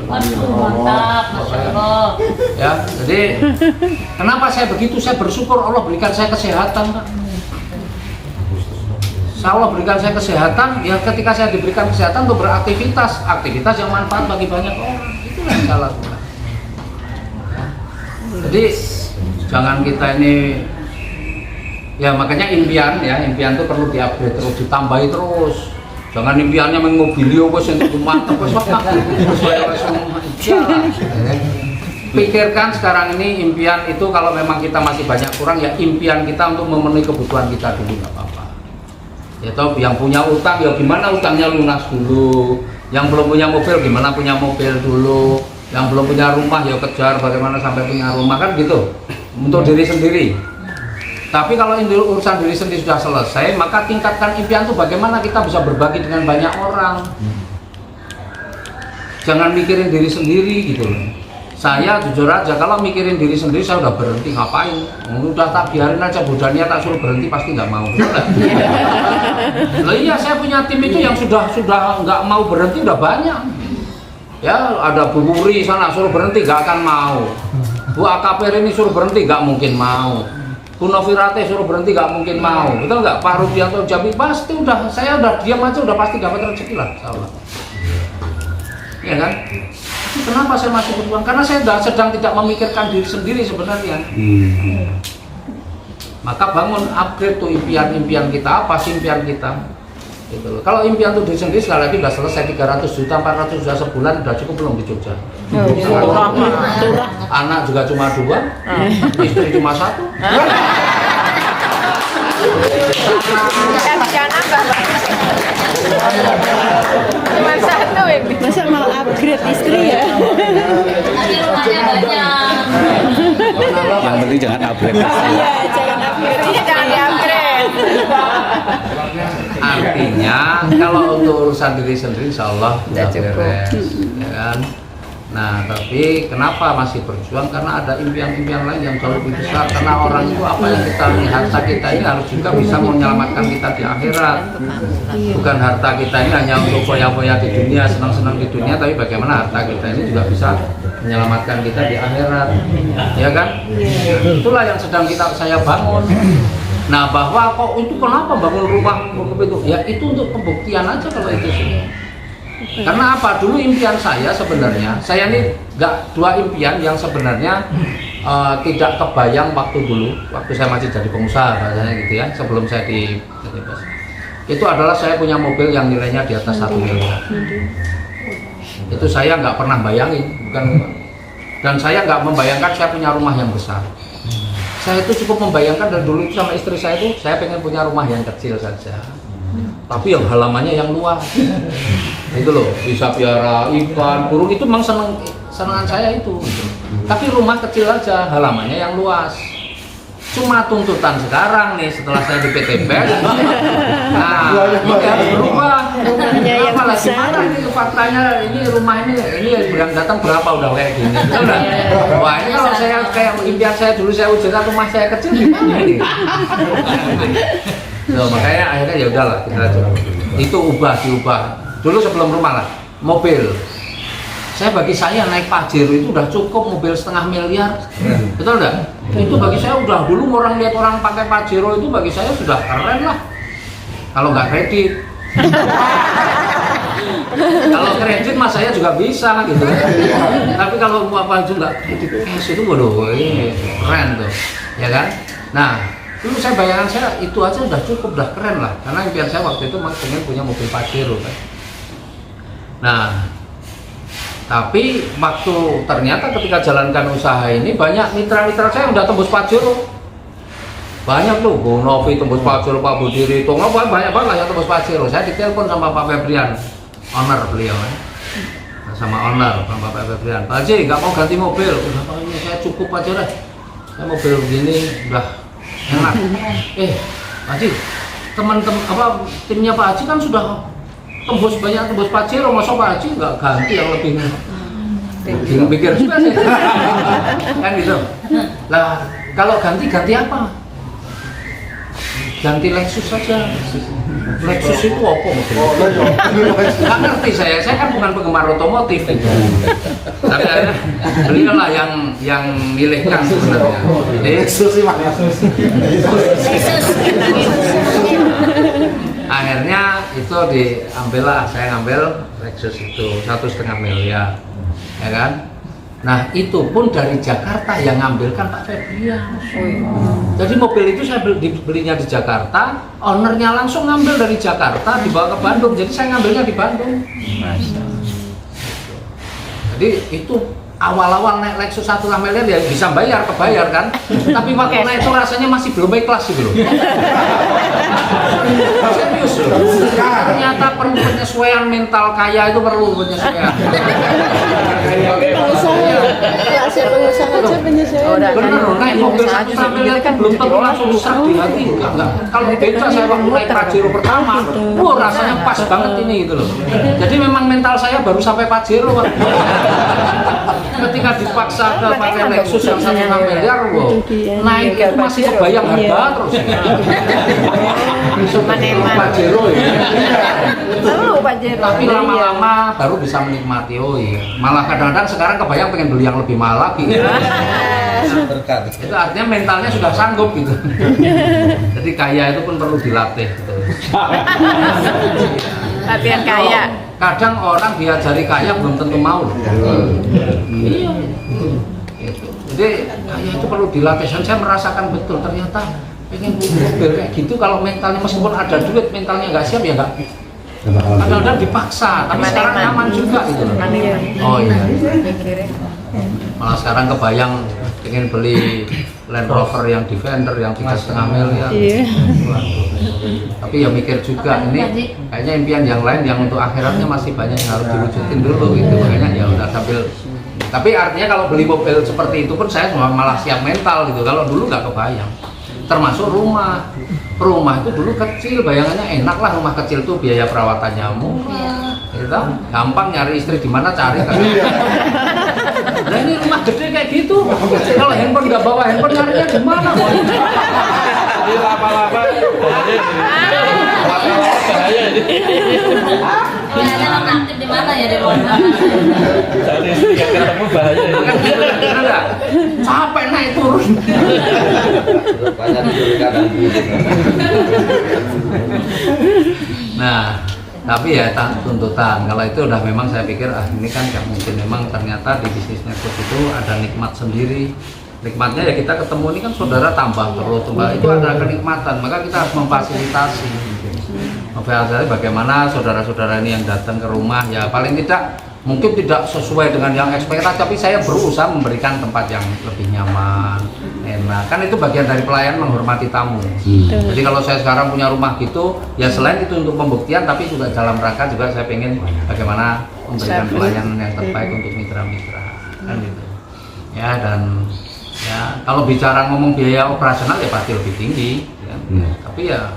Waduh, mantap, Masya Allah. Ya, jadi kenapa saya begitu? Saya bersyukur Allah berikan saya kesehatan, Pak. Allah berikan saya kesehatan, ya ketika saya diberikan kesehatan untuk beraktivitas, aktivitas yang manfaat bagi banyak orang, itu yang saya lakukan. Jadi jangan kita ini, ya makanya impian itu perlu diupgrade terus, ditambahi terus. Jangan impiannya mengobilio wes untuk mantep wes pikirkan sekarang ini impian itu kalau memang kita masih banyak kurang ya impian kita untuk memenuhi kebutuhan kita dulu nggak apa-apa. Ya toh yang punya utang ya gimana utangnya lunas dulu, yang belum punya mobil gimana punya mobil dulu, yang belum punya rumah ya kejar bagaimana sampai punya rumah, kan gitu untuk diri sendiri. Tapi kalau urusan diri sendiri sudah selesai, maka tingkatkan impian itu bagaimana kita bisa berbagi dengan banyak orang. Jangan mikirin diri sendiri gitu loh. Saya jujur aja kalau mikirin diri sendiri saya udah berhenti, ngapain? Udah tak biarin aja Bu Dania tak suruh berhenti pasti nggak mau. Loh iya, saya punya tim itu yang sudah nggak mau berhenti udah banyak. Ya ada Bu Wuri sana suruh berhenti nggak akan mau. Bu AKPR ini suruh berhenti nggak mungkin mau. Bu Novirate suruh berhenti nggak mungkin mau. Betul nggak? Pak Rudianto Jambi pasti udah, saya udah diam aja udah pasti dapat rezeki lah, insyaallah. Ya kan? Kenapa saya masih berjuang? Karena saya sedang tidak memikirkan diri sendiri sebenarnya. Maka bangun upgrade tuh impian-impian kita, apa sih impian kita? Gitu loh. Kalau impian tuh diri sendiri sekali lagi udah selesai 300 juta, 400 juta sebulan udah cukup belum di Jogja? Anak juga cuma 2, istri cuma 1. Cuma 1 ya, masa mau upgrade istri ya? Nanti rumahnya banyak. Yang penting jangan upgrade. Iya, jangan upgrade, jangan di-upgrade. Artinya kalau untuk urusan diri sendiri insya Allah udah beres, ya kan? Nah, tapi kenapa masih berjuang? Karena ada impian-impian lain yang jauh lebih besar. Karena orang itu apa yang kita lihat, harta kita ini harus juga bisa menyelamatkan kita di akhirat. Bukan harta kita ini hanya untuk foya-foya di dunia, senang-senang di dunia, tapi bagaimana harta kita ini juga bisa menyelamatkan kita di akhirat, ya kan? Itulah yang sedang saya bangun. Nah, bahwa kok itu kenapa bangun rumah itu? Ya itu untuk pembuktian aja kalau itu sih. Karena apa? Dulu impian saya sebenarnya, saya ini dua impian yang sebenarnya tidak kebayang waktu saya masih jadi pengusaha bahasanya gitu ya, sebelum saya jadi bos. Itu adalah saya punya mobil yang nilainya di atas 1 miliar. Itu saya nggak pernah bayangin, dan saya nggak membayangkan saya punya rumah yang besar. Saya itu cukup membayangkan dari dulu sama istri saya itu, saya pengen punya rumah yang kecil saja. Tapi yang halamannya yang luas, itu loh, bisa piara ikan, burung, itu memang senangan saya itu. Tapi rumah kecil aja, halamannya yang luas. Cuma tuntutan sekarang nih, setelah saya di PT BES, nah ini harus berubah. Apalagi mana ini faktanya, ini rumah ini yang datang berapa udah kayak gini, betul nggak? Wah ini kalau saya kayak impian saya dulu, saya wujudkan rumah saya kecil gimana ini? So, makanya akhirnya ya udahlah kita coba. Itu diubah. Dulu sebelum rumah lah, mobil. Bagi saya naik Pajero itu udah cukup, mobil 1,5 miliar, betul enggak? Itu bagi saya udah, dulu orang lihat orang pakai Pajero itu bagi saya sudah keren lah. Kalau nggak kredit. Kalau kredit mas saya juga bisa gitu. Tapi kalau apa juga kredit cash itu waduh ini keren tuh, ya kan? Nah. Dulu bayangan saya itu aja udah cukup, udah keren lah. Karena impian saya waktu itu pengen punya mobil Pajero kan. Nah, tapi waktu ternyata ketika jalankan usaha ini banyak mitra-mitra saya yang udah tembus Pajero. Banyak tuh, Bu Novi tembus Pajero, Pak Budiri, banyak banget yang tembus Pajero. Saya ditelepon sama Pak Febrian, owner beliau kan. Sama owner, sama Pak Febrian. Pak Haji, nggak mau ganti mobil? Udah Pak, ini saya cukup aja deh. Saya mobil begini udah enak. Pak Haji, teman-teman timnya Pak Haji kan sudah tembus Pajero, masa Pak Haji nggak ganti yang lebih mikir juga sih. Kan gitu. Lah kalau ganti apa? Ganti Lexus saja. Lexus itu apa? Nggak ngerti saya kan bukan penggemar otomotif. Tapi beliau lah yang milihkan sebenarnya. Lexus sih Mas. Akhirnya itu saya ngambil Lexus itu 1,5 miliar, ya kan? Nah itu pun dari Jakarta yang ngambilkan Pak Febrian. Jadi mobil itu saya belinya di Jakarta, ownernya langsung ngambil dari Jakarta dibawa ke Bandung. Jadi saya ngambilnya di Bandung. Jadi itu awal-awal naik Lexus 1,5 miliar ya bisa kebayar kan. Tapi waktu naik itu rasanya masih belum ikhlas gitu loh. Serius loh. Ternyata perlu penyesuaian mental kaya itu perlu penyesuaian. Pengusaha aja penyesuaian. Bener loh, naik mobil 1,5 miliar kan belum tentu langsung serak di hati. Enggak. Kalau beda saya waktu naik Pajero pertama, rasanya pas banget ini gitu loh. Jadi memang mental saya baru sampai Pajero. Ketika dipaksa ke pakai Lexus yang 1,5 miliar, naik itu masih kebayang harga terus. Pajero ya. Tapi lama-lama baru bisa menikmati. Oh iya. Malah kadang-kadang sekarang kebayang pengen beli yang lebih mahal lagi. Itu artinya mentalnya sudah sanggup gitu. Jadi kaya itu pun perlu dilatih. Gitu. Latihan kaya. Kadang orang diajari kaya belum tentu mau. Iya. Jadi kaya itu perlu dilatih. Dan saya merasakan betul ternyata pengen mobil kayak gitu kalau mentalnya meskipun ada duit mentalnya nggak siap ya nggak. Kadang-kadang dipaksa, tapi sekarang aman juga gitu. Oh iya. Malah sekarang kebayang pengen beli Land Rover yang Defender yang 3,5 miliar. Tapi ya mikir juga ini kayaknya impian yang lain yang untuk akhiratnya masih banyak yang harus diwujudin dulu gitu. Makanya ya udah sambil. Tapi artinya kalau beli mobil seperti itu pun saya malah siap mental gitu. Kalau dulu nggak kebayang. Termasuk rumah itu dulu kecil, bayangannya enak lah rumah kecil tuh biaya perawatannya murah, gitu. Gampang nyari istri di mana cari kan. Nah ini rumah gede kayak gitu. Kalau handphone nggak bawa handphone nyarinya di mana? Ini lapa-lapa bahaya ini. Kayaknya nonaktif di mana ya, di luar mana? Cari istri yang ketemu bahaya ini. Kan gitu enggak? Capek naik turun. Banyak kadang Nah, tapi ya tuntutan. Kalau itu udah memang saya pikir ini kan nggak mungkin, memang ternyata di bisnis network itu ada nikmat sendiri. Nikmatnya ya kita ketemu ini kan saudara tambah terus, itu ada kenikmatan, maka kita harus memfasilitasi. Memfasilitasi bagaimana saudara-saudara ini yang datang ke rumah ya paling tidak mungkin tidak sesuai dengan yang ekspektasi, tapi saya berusaha memberikan tempat yang lebih nyaman, enak. Kan itu bagian dari pelayan, menghormati tamu. Jadi kalau saya sekarang punya rumah gitu, ya selain itu untuk pembuktian, tapi juga dalam rangka juga saya pengen bagaimana memberikan pelayanan yang terbaik untuk mitra-mitra, kan gitu. Ya dan ya kalau bicara ngomong biaya operasional ya pasti lebih tinggi, ya. Tapi ya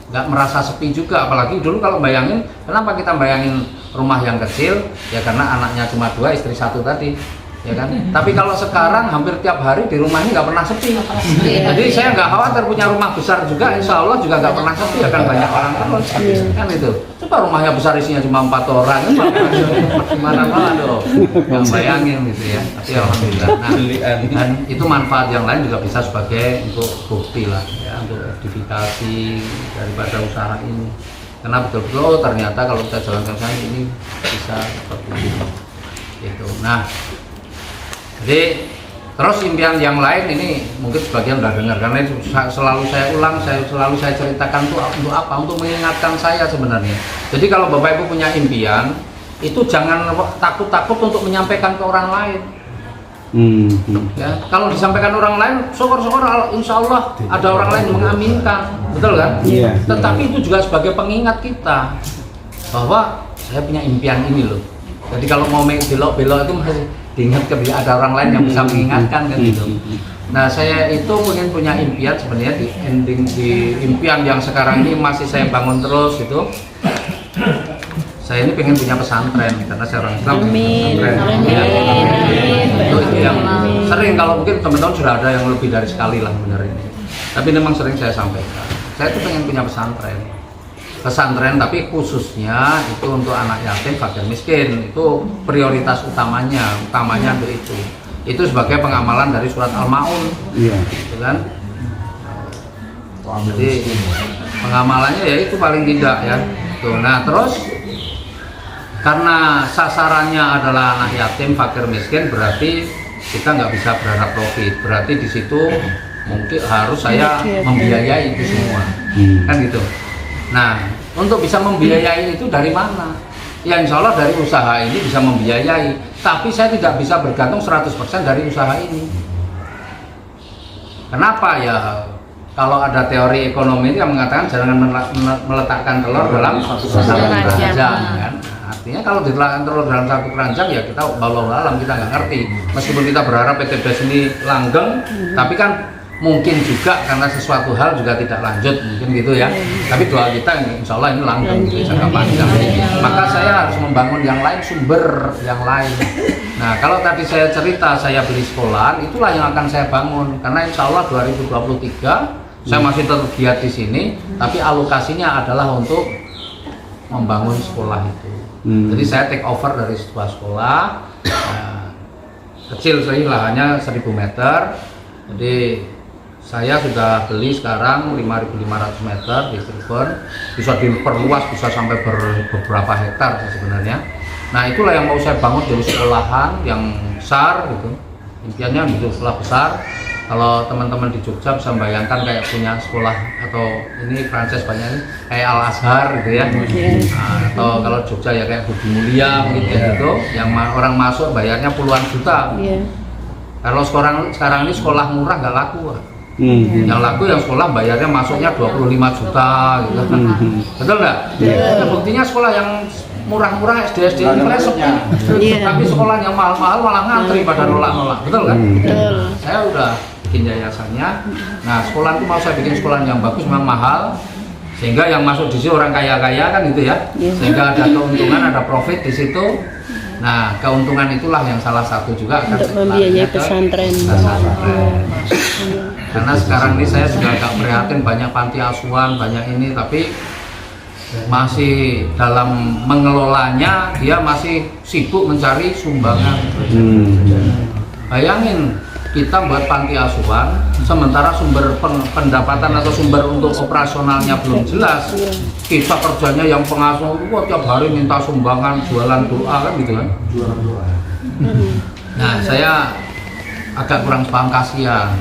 nggak merasa sepi juga, apalagi dulu kalau bayangin, kenapa kita bayangin rumah yang kecil ya karena anaknya cuma 2, istri 1 tadi, ya kan. Tapi kalau sekarang hampir tiap hari di rumah ini nggak pernah sepi. Jadi saya nggak khawatir punya rumah besar juga, insya Allah juga nggak pernah sepi, akan banyak orang terus, kan itu. Coba rumahnya besar isinya cuma 4 orang, gimana dong? Yang bayangin gitu ya. Tapi alhamdulillah. Nah, dan itu manfaat yang lain juga bisa sebagai untuk bukti lah, ya, untuk edifikasi daripada usaha ini. Karena betul-betul ternyata kalau kita jalankan saya ini bisa seperti ini. Gitu. Nah, jadi terus impian yang lain ini mungkin sebagian udah dengar, karena itu selalu saya ulang, selalu saya ceritakan untuk apa? Untuk mengingatkan saya sebenarnya. Jadi kalau Bapak Ibu punya impian, itu jangan takut-takut untuk menyampaikan ke orang lain. Ya, kalau disampaikan orang lain, syukur-syukur insya Allah ada orang lain yang mengaminkan, betul kan? Iya. Tetapi itu juga sebagai pengingat kita bahwa saya punya impian ini loh. Jadi kalau mau belok-belok itu masih diingat ada orang lain yang bisa mengingatkan kan gitu. Nah saya itu pengen punya impian sebenarnya di ending di impian yang sekarang ini masih saya bangun terus itu. Saya ini pengen punya pesantren karena saya orang Islam. Amin. Ya. Itu yang sering, kalau mungkin teman-teman sudah ada yang lebih dari sekali lah benar ini. Tapi memang sering saya sampaikan. Saya tuh pengen punya pesantren, tapi khususnya itu untuk anak yatim, fakir miskin. Itu prioritas utamanya untuk itu. Itu sebagai pengamalan dari surat Al-Maun. Iya. Gitu kan? Jadi pengamalannya ya itu paling tidak ya. Tuh, nah terus karena sasarannya adalah anak yatim, fakir miskin, berarti kita nggak bisa berharap profit. Berarti di situ mungkin harus saya membiayai itu semua, kan gitu. Nah, untuk bisa membiayai itu dari mana? Ya insya Allah dari usaha ini bisa membiayai. Tapi saya tidak bisa bergantung 100% dari usaha ini. Kenapa ya? Kalau ada teori ekonomi itu yang mengatakan jangan meletakkan telur dalam satu keranjang, kan? Artinya kalau diletakkan telur dalam satu keranjang ya kita wallahu alam, kita nggak ngerti. Meskipun kita berharap PT BES ini langgeng, tapi kan mungkin juga karena sesuatu hal juga tidak lanjut, mungkin gitu ya. Tapi doa kita insya Allah ini langgeng gitu, jangka panjang. Maka saya harus membangun yang lain, sumber yang lain. Nah kalau tadi saya cerita saya beli sekolahan, itulah yang akan saya bangun. Karena insya Allah 2023 saya masih tetap giat di sini, tapi alokasinya adalah untuk membangun sekolah itu. Jadi saya take over dari sebuah sekolah kecil, saya lahannya 1000 meter. Jadi saya sudah beli sekarang 5.500 meter di Cirebon, bisa diperluas, bisa sampai beberapa hektar sebenarnya. Nah itulah yang mau saya bangun dari sekolahan yang besar gitu. Impiannya bikin sekolah besar. Kalau teman-teman di Jogja bisa membayangkan kayak punya sekolah atau ini franchise banyak ini kayak Al Azhar gitu ya. Nah, atau kalau Jogja ya kayak Budi Mulia mungkin kayak gitu, yang orang masuk bayarnya puluhan juta. Kalau sekarang ini sekolah murah nggak laku. Yang laku yang sekolah bayarnya masuknya 25 juta gitu. Betul nggak? Nah, buktinya sekolah yang murah-murah SD mulai sepi. Tapi sekolah yang mahal-mahal malah ngantri pada nolak-nolak. Betul kan? Betul. Saya udah bikin yayasannya. Nah, sekolah itu mau saya bikin sekolah yang bagus, memang mahal. Sehingga yang masuk di situ orang kaya-kaya kan gitu ya. Sehingga ada keuntungan, ada profit di situ. Nah, keuntungan itulah yang salah satu juga akan Untuk membiayai larinya ke pesantren. Karena sekarang ini saya juga agak prihatin, banyak panti asuhan, banyak ini, tapi masih dalam mengelolanya dia masih sibuk mencari sumbangan. Bayangin kita buat panti asuhan, sementara sumber pendapatan atau sumber untuk operasionalnya belum jelas. Kita kerjanya yang pengasuh, wah tiap hari minta sumbangan, jualan doa kan gitu kan. Jualan doa. Nah, saya agak kurang paham, kasihan.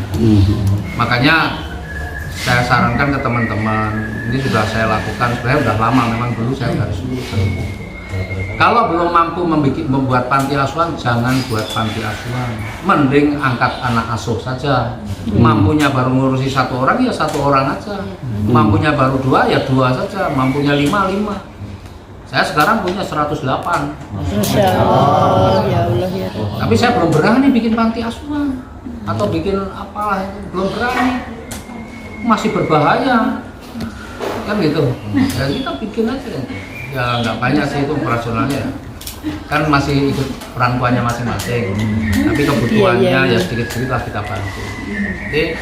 Makanya saya sarankan ke teman-teman, ini sudah saya lakukan, sebenarnya udah lama, memang dulu saya harus kalau belum mampu membuat panti asuhan, jangan buat panti asuhan. Mending angkat anak asuh saja. Mampunya baru ngurusi 1 orang, ya 1 orang aja. Mampunya baru 2, ya 2 saja. Mampunya 5, 5. Saya sekarang punya 108. Masya Allah, ya Allah ya. Tapi saya belum berani bikin panti asuhan atau bikin apalah itu, belum berani. Masih berbahaya. Kan gitu. Ya kita bikin aja. Ya nggak banyak sih itu operasionalnya, kan masih ikut orang tuanya masing-masing, tapi kebutuhannya ya sedikit-sedikit lah kita bantu. Jadi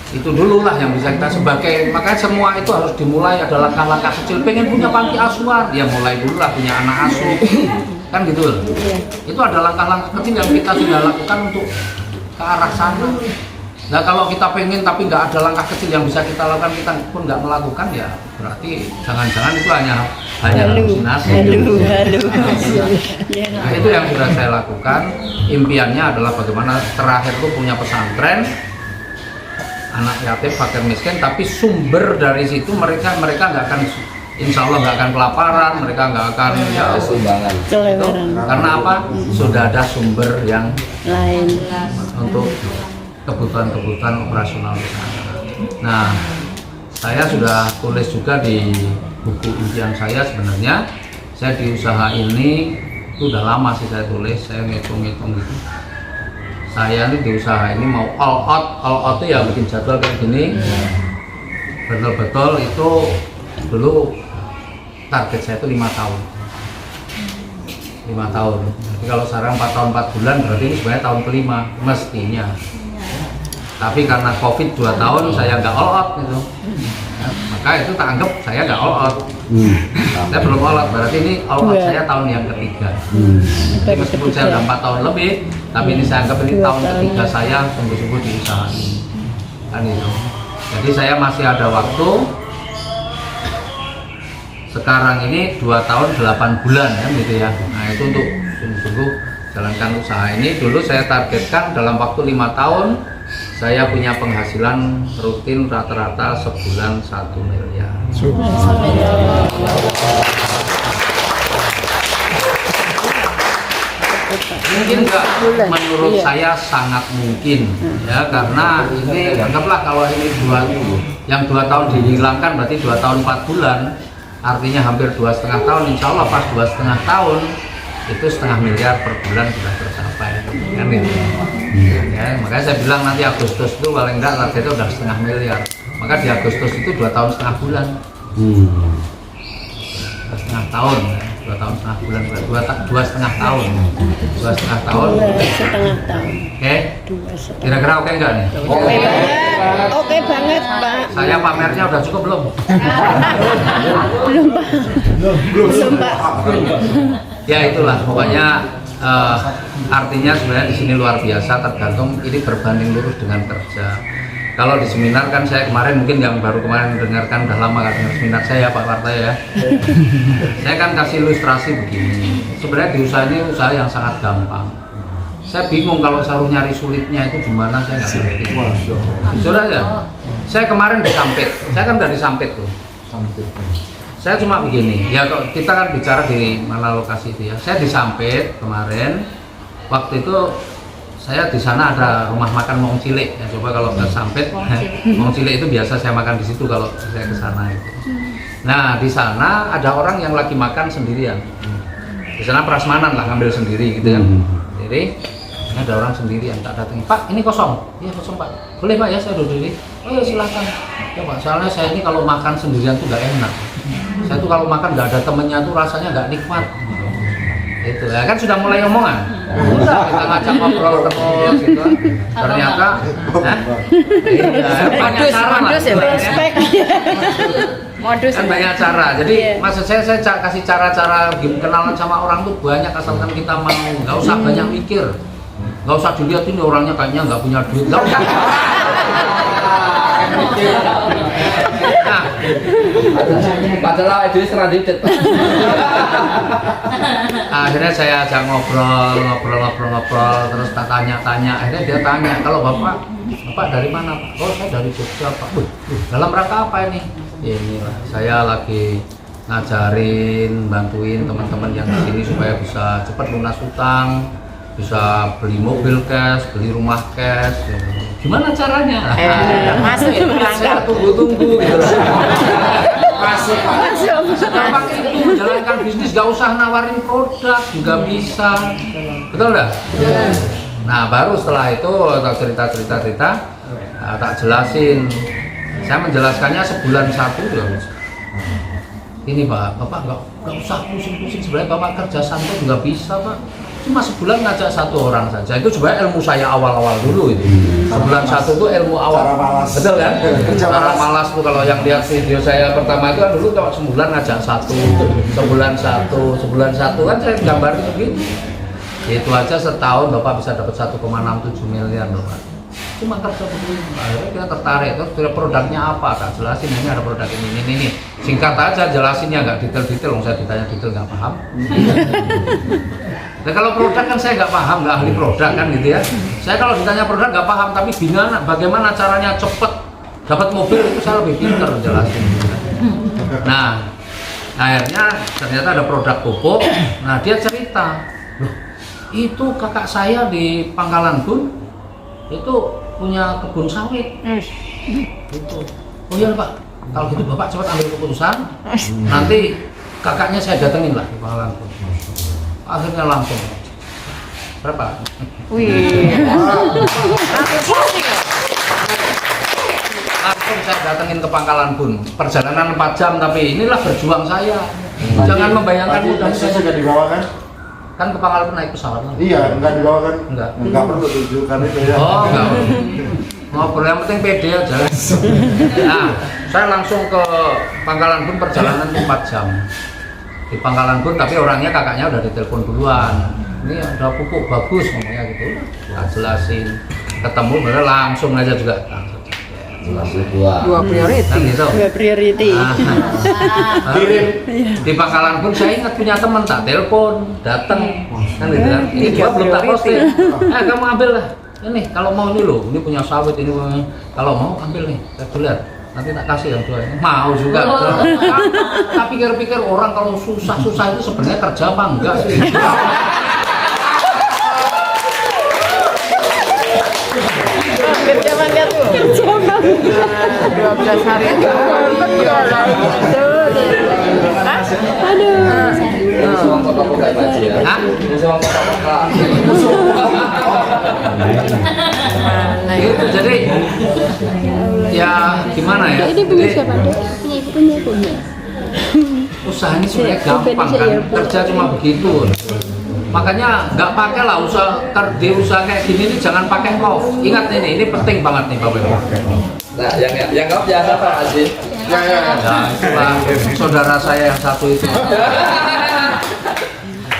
itu dulu lah yang bisa kita sebagai, makanya semua itu harus dimulai, ada langkah-langkah kecil. Pengen punya panti asuhan, ya mulai dulu lah punya anak asuh, kan gitu loh. Itu ada langkah-langkah kecil yang kita sudah lakukan untuk ke arah sana. Nah kalau kita pengen tapi nggak ada langkah kecil yang bisa kita lakukan, kita pun nggak melakukan, ya berarti jangan-jangan itu hanya halusinasi. Nah, itu yang sudah saya lakukan. Impiannya adalah bagaimana terakhir itu punya pesantren anak yatim fakir miskin, tapi sumber dari situ mereka nggak akan, insya Allah nggak akan kelaparan, mereka nggak akan ya sumbangan. Karena apa? Sudah ada sumber yang lain untuk kebutuhan operasional di sana. Nah, saya sudah tulis juga di buku impian saya, sebenarnya saya di usaha ini itu udah lama sih saya tulis, saya ngitung-ngitung gitu. Saya ini di usaha ini mau all out itu ya bikin jadwal kayak gini. Betul-betul itu dulu target saya itu 5 tahun. 5 tahun. Jadi kalau sekarang 4 tahun 4 bulan berarti ini sebenarnya tahun kelima mestinya. Tapi karena COVID 2 tahun saya nggak all out gitu, ya, maka itu tak anggap saya nggak all out. Saya belum all out, berarti ini all out saya tahun yang ketiga. Jadi meskipun saya udah 4 tahun lebih, tapi ini saya anggap ini tahun ketiga saya sungguh-sungguh di usaha ini, kan itu. Jadi saya masih ada waktu. Sekarang ini 2 tahun 8 bulan kan gitu ya. Nah itu untuk sungguh-sungguh jalankan usaha ini. Dulu saya targetkan dalam waktu 5 tahun saya punya penghasilan rutin rata-rata sebulan 1 miliar. Mungkin enggak, menurut saya sangat mungkin ya, karena ini anggaplah kalau ini 2 tahun dihilangkan berarti 2 tahun 4 bulan, artinya hampir 2,5 tahun. Insya Allah pas 2,5 tahun itu 0,5 miliar per bulan sudah tercapai kan itu. Ya, makanya saya bilang nanti Agustus itu paling enggak targetnya udah 0,5 miliar. Maka di Agustus itu 2 tahun setengah bulan. 2,5 tahun ya. 2 tahun setengah bulan, 2,5 tahun. 2,5 tahun. 2,5 tahun. Oke. Kira-kira oke enggak nih? Oke banget, Pak. Saya pamernya udah cukup belum? Belum, Pak. Belum, Pak. Ya itulah pokoknya artinya sebenarnya di sini luar biasa, tergantung ini berbanding lurus dengan kerja. Kalau di seminar kan saya kemarin, mungkin yang baru kemarin dengarkan udah lama kan dengar seminar saya Pak Partai ya. Saya kan kasih ilustrasi begini. Sebenarnya di usaha ini usaha yang sangat gampang. Saya bingung kalau selalu nyari sulitnya itu gimana, saya nggak ngerti. Jujur aja. Saya kemarin di Sampit, saya kan dari Sampit tuh. Saya cuma begini, ya kalau kita kan bicara di mana lokasi itu ya. Saya di Sampit kemarin, waktu itu saya di sana ada rumah makan Wong Cilik. Ya, coba kalau ke Sampit, Wong Cilik itu biasa saya makan di situ kalau saya ke sana itu. Nah di sana ada orang yang lagi makan sendirian. Di sana prasmanan lah, ngambil sendiri gitu kan. Jadi ini ada orang sendirian, tak datang. Pak ini kosong? Iya kosong Pak. Boleh Pak ya saya duduk di. Oh ya silakan. Ya Pak, soalnya saya ini kalau makan sendirian tuh gak enak. Saya tuh kalau makan nggak ada temennya tuh rasanya nggak nikmat. Itu ya kan sudah mulai omongan. Udah kita ngajak ngobrol terus gitu. Ternyata banyak cara Modus ya, Pak? Prospek. Modus kan banyak cara. Jadi maksud saya kasih cara-cara kenalan sama orang tuh banyak asalkan kita mau. Nggak usah banyak mikir. Nggak usah dilihat ini orangnya kayaknya nggak punya duit. Nggak usah. Nah, Padahal itu seradit. akhirnya saya ajak ngobrol, terus tak tanya. Akhirnya dia tanya, kalau bapak dari mana Pak? Oh saya dari Jogja Pak. Dalam rangka apa ini? Ya inilah, saya lagi ngajarin, bantuin teman-teman yang di sini supaya bisa cepat lunas utang, bisa beli mobil cash, beli rumah cash. Gimana caranya? Masuk ya, Saya tunggu gitu. Masuk. Segampang itu menjalankan bisnis, gak usah nawarin produk juga bisa. Betul nggak? Nah baru setelah itu cerita, tak jelasin. Saya menjelaskannya sebulan satu ya. Ini Pak, Bapak nggak usah pusing-pusing. Sebenarnya Bapak kerja santai juga bisa Pak. Cuma sebulan ngajak satu orang saja. Itu sebenarnya ilmu saya awal-awal dulu itu. Sebulan satu itu ilmu awal. Cara malas. Betul kan? Cara malas tuh kalau yang lihat video saya pertama itu kan dulu kalau sebulan ngajak sebulan satu kan saya gambarin begini. Itu aja setahun Bapak bisa dapat 1,67 miliar loh Pak. Cuma kerja begini, akhirnya kita tertarik. Terus produknya apa? Tak jelasin, ini ada produk ini. Singkat aja jelasinnya, nggak detail-detail. Saya ditanya detail nggak paham. Nah kalau produk kan saya nggak paham, nggak ahli produk kan gitu ya. Saya kalau ditanya produk nggak paham, tapi bagaimana caranya cepet dapat mobil itu saya lebih pintar jelasin. Nah akhirnya ternyata ada produk pupuk. Nah dia cerita, loh itu kakak saya di Pangkalan Bun itu punya kebun sawit. Gitu. Oh iya Pak, kalau gitu Bapak cepat ambil keputusan. Nanti kakaknya saya datengin lah di Pangkalan Bun. Akhirnya langsung berapa? Wih. Langsung saya datengin ke Pangkalan Bun. Perjalanan 4 jam tapi inilah berjuang saya. Jangan membayangkan mudah saya nggak dibawa kan? Kan ke Pangkalan Bun naik pesawat lah. Iya, nggak dibawa kan? Enggak perlu tunjukkan itu ya. Oh enggak. Ngobrol yang penting pede aja. Nah, saya langsung ke Pangkalan Bun, perjalanan 4 jam. Di Pangkalan Bun, tapi orangnya kakaknya udah ditelepon duluan. Ini ada pupuk bagus ngomongnya gitu. Tak jelasin. Ketemu bener langsung aja juga. Dua priority. Kan gitu. Dua priority. Kirim di Pangkalan Bun saya ingat punya teman tak telepon datang kan gitu kan. Ini gua belum tak posting. Kamu ambil lah. Ini kalau mau ini loh, ini punya sawit ini kalau mau ambil nih, reguler. Nanti tak kasih yang dua ini. Mau juga. Tapi pikir-pikir orang kalau susah-susah itu sebenarnya kerja apa enggak sih? Kerja tuh. 12 hari itu. Semua kota-kota baca ya. Hah? Semua kota-kota. Gitu, jadi ya gimana ya? Ini punya siapa? Punya. Usaha ini sebenarnya gampang kan, kerja cuma begitu. Makanya nggak pakai lah di usaha kayak gini ini jangan pakai off. Ingat ini penting banget nih Bapak Ibu. Nah, yang kau biasa Pak Aziz. Ya, itulah saudara saya yang satu itu.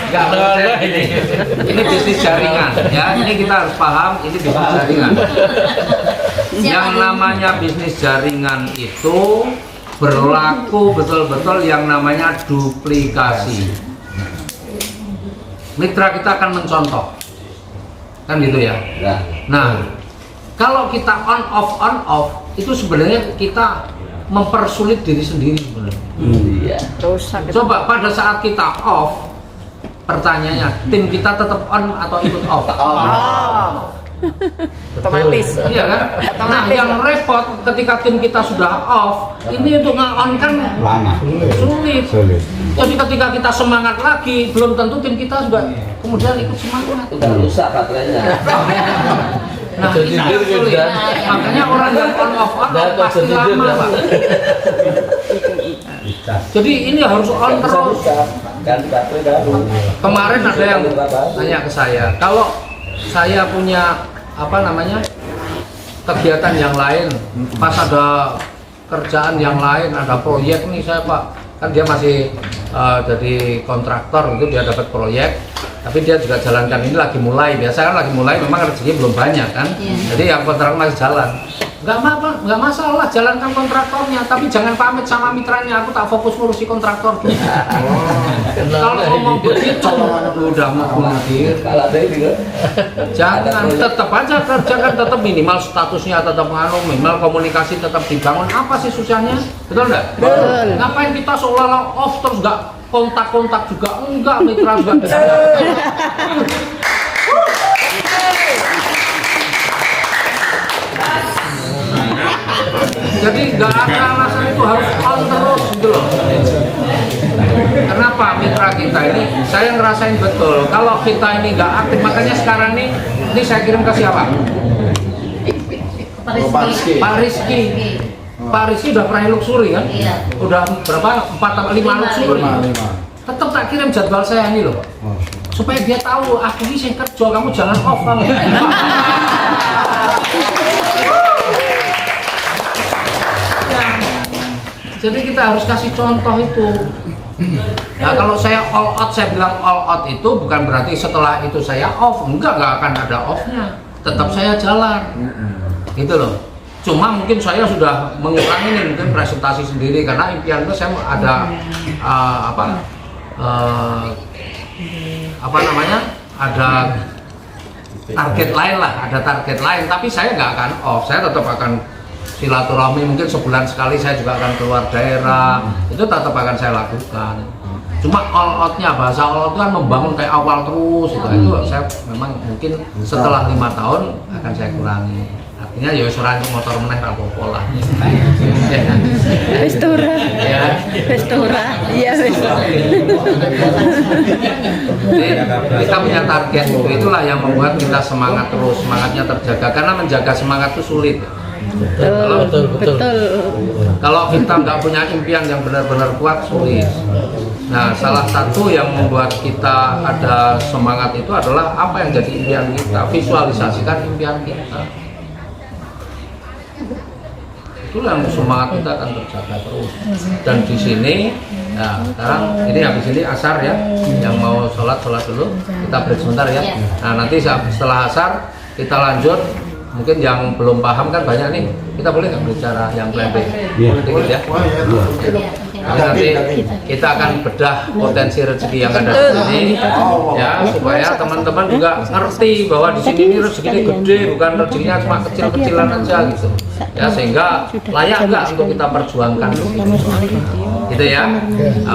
Enggak, ini bisnis jaringan ya. Ini kita harus paham, ini bisnis jaringan. Yang namanya bisnis jaringan itu berlaku betul-betul yang namanya duplikasi. Mitra kita akan mencontoh, kan gitu ya. Nah, kalau kita on off itu sebenarnya kita mempersulit diri sendiri sebenarnya. Iya. Coba pada saat kita off, pertanyaannya tim kita tetap on atau ikut off? Otomatis. Iya kan? Nah yang repot ketika tim kita sudah off, ini untuk nge-on kan sulit. Jadi ketika kita semangat lagi, belum tentu tim kita juga kemudian ikut semangat. Udah rusak baterainya. Nah, ini sulit. Makanya orang yang on pasti lama Pak. Jadi ini harus on terus. Ganti baterai baru. Kemarin ada yang tanya ke saya, kalau saya punya apa namanya kegiatan yang lain, pas ada kerjaan yang lain, ada proyek nih saya Pak, kan dia masih jadi kontraktor gitu, dia dapat proyek, tapi dia juga jalankan ini lagi mulai. Biasa kan lagi mulai, memang rezeki belum banyak kan, jadi yang kontrak masih jalan. Nggak masalah jalankan kontraktornya, tapi jangan pamit sama mitranya, aku tak fokus ngurusi kontraktor dulu. Kalau ngomong begitu udah mundur. Kalau ada itu Jangan, tetap aja kerjakan, tetap minimal statusnya tetap minimal komunikasi tetap dibangun. Apa sih susahnya? Betul nggak? Betul. Ngapain kita seolah-olah off terus nggak kontak-kontak juga enggak, mitra juga. Jadi nggak ada alasan itu harus on terus gitu loh. Kenapa mitra kita ini? Saya ngerasain betul. Kalau kita ini nggak aktif, makanya sekarang ini saya kirim ke siapa? Pak Rizky. Pak Rizky udah pernah luxury kan? Iya. Udah berapa? 4 atau 5 luxury. Tetap tak kirim jadwal saya ini loh. Supaya dia tahu aku ini saya kerja, kamu jangan off kamu. Jadi kita harus kasih contoh itu. Nah kalau saya all out, saya bilang all out itu bukan berarti setelah itu saya off. Enggak akan ada off-nya. Tetap saya jalan. Gitu loh. Cuma mungkin saya sudah mengurangi nih, mungkin presentasi sendiri karena impian itu saya ada apa namanya? Ada target lain lah, ada target lain. Tapi saya nggak akan off. Saya tetap akan silaturahmi, mungkin sebulan sekali saya juga akan keluar daerah, itu tetap akan saya lakukan. Cuma all out-nya, bahasa all out itu kan membangun kayak awal terus, itu saya memang mungkin setelah 5 tahun akan saya kurangi. Artinya ya suara untuk motor meneh apa-apa lah. Vestura. Ya. Vestura. Iya, Vestura. Kita punya target, itulah yang membuat kita semangat terus, semangatnya terjaga. Karena menjaga semangat itu sulit. Betul. Kalau kita nggak punya impian yang benar-benar kuat, sulit. Nah, salah satu yang membuat kita ada semangat itu adalah apa yang jadi impian kita, visualisasikan impian kita. Itulah yang semangat kita akan terjaga terus. Dan di sini, nah sekarang ini habis ini asar ya, yang mau sholat dulu, kita break sebentar ya. Nah nanti setelah asar kita lanjut. Mungkin yang belum paham kan banyak nih, kita boleh nggak bicara yang plan B? Dikit ya. Nanti kita akan bedah potensi rezeki yang ada di sini, ya supaya teman-teman juga ngerti bahwa di sini ini rezekinya gede, bukan rezekinya cuma kecil-kecilan aja gitu. Ya sehingga layak nggak untuk kita perjuangkan di sini. Gitu ya.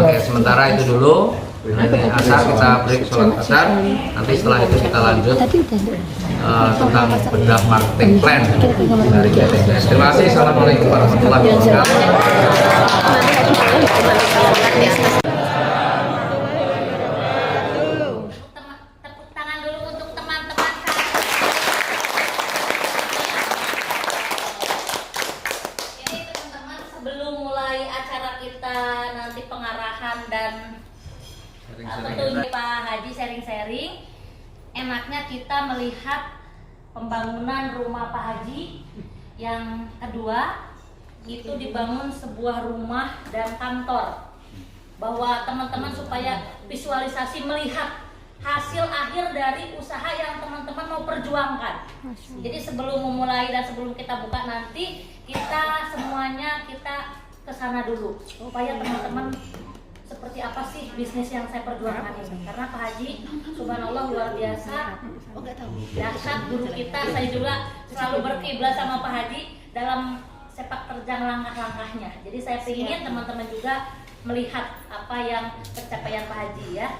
Oke, sementara itu dulu. Nanti asar kita break sholat asar. Nanti setelah itu kita lanjut tentang bedah marketing plan dari BTS. Terima kasih. Assalamualaikum warahmatullahi wabarakatuh. Tepuk tangan dulu untuk teman-teman. Ini teman-teman sebelum mulai acara kita nanti pengarahan dan tentunya Pak Haji sharing-sharing. Enaknya kita melihat pembangunan rumah Pak Haji yang kedua itu dibangun sebuah rumah dan kantor, bahwa teman-teman supaya visualisasi melihat hasil akhir dari usaha yang teman-teman mau perjuangkan. Jadi sebelum memulai dan sebelum kita buka nanti, kita semuanya kita kesana dulu supaya teman-teman seperti apa sih bisnis yang saya perjuangkan ini. Karena Pak Haji subhanallah luar biasa, dahsyat guru kita. Saya juga selalu berkiblat sama Pak Haji dalam sepak terjang langkah-langkahnya. Jadi saya ingin teman-teman juga melihat apa yang pencapaian Pak Haji ya.